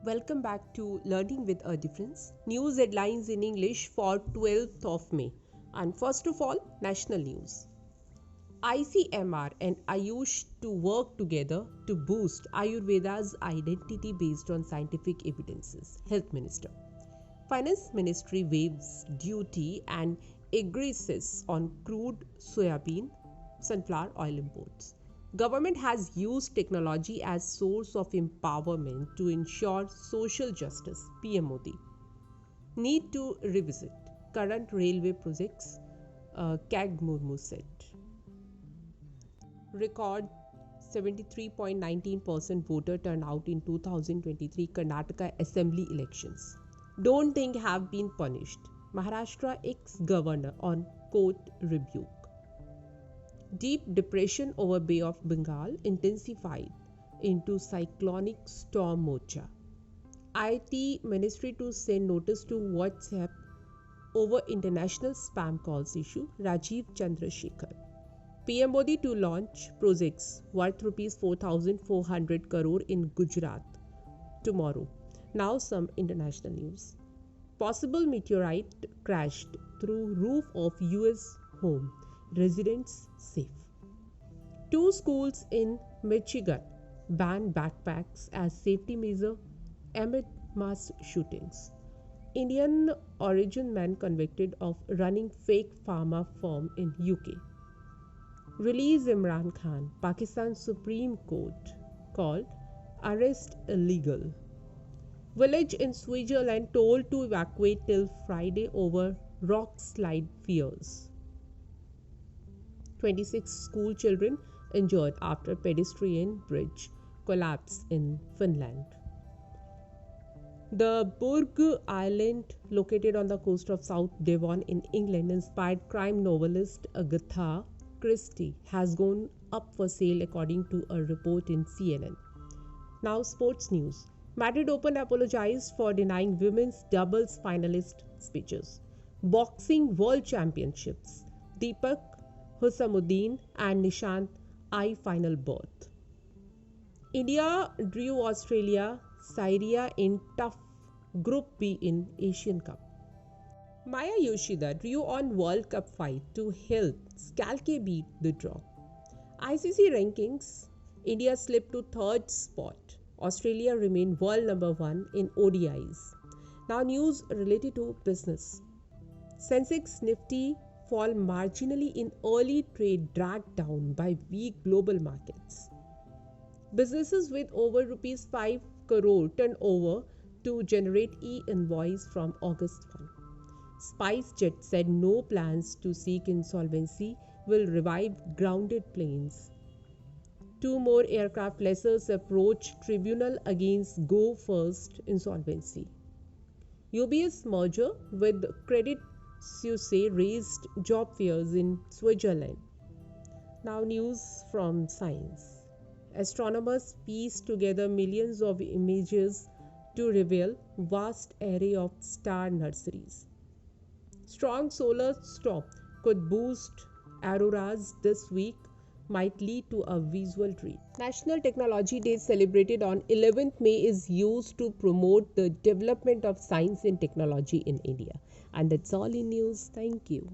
Welcome back to Learning with a Difference. News headlines in English for 12th of May. And first of all, national news. ICMR and Ayush to work together to boost Ayurveda's identity based on scientific evidences. Health Minister. Finance Ministry waives duty and agrees on crude soybean, sunflower oil imports. Government has used technology as source of empowerment to ensure social justice. PM Modi. Need to revisit current railway projects. CAG Murmu said. Record 73.19% voter turnout in 2023 Karnataka Assembly elections. Don't think have been punished. Maharashtra ex-governor on court rebuke. Deep depression over Bay of Bengal intensified into cyclonic storm Mocha. IT Ministry to send notice to WhatsApp over international spam calls issue. Rajiv Chandrasekhar. PM Modi to launch projects worth Rs 4,400 crore in Gujarat tomorrow. Now some international news. Possible meteorite crashed through roof of US home. Residents safe. 2 schools in Michigan ban backpacks as safety measure amid mass shootings. Indian origin man convicted of running fake pharma firm in UK. Release Imran Khan. Pakistan Supreme Court called arrest illegal. Village in Switzerland told to evacuate till Friday over rock slide fears. 26 school children injured after pedestrian bridge collapse in Finland. The Burg Island, located on the coast of South Devon in England, inspired crime novelist Agatha Christie, has gone up for sale according to a report in CNN. Now sports news. Madrid Open apologized for denying women's doubles finalist speeches. Boxing World Championships. Deepak Husamuddin and Nishant I final berth. India drew Australia, Syria in tough Group B in Asian Cup. Maya Yoshida drew on World Cup fight to help Schalke beat the draw. ICC rankings, India slipped to 3rd spot. Australia remained world number 1 in ODIs. Now news related to business. Sensex Nifty fall marginally in early trade dragged down by weak global markets. Businesses with over Rs 5 crore turnover to generate e-invoice from August 1. SpiceJet said no plans to seek insolvency will revive grounded planes. 2 more aircraft lessors approach tribunal against Go First insolvency. UBS merger with Credit Suisse raised job fears in Switzerland. Now news from science. Astronomers pieced together millions of images to reveal vast array of star nurseries. Strong solar storm could boost auroras this week, might lead to a visual treat. National Technology Day celebrated on 11th May is used to promote the development of science and technology in India. And that's all in news. Thank you.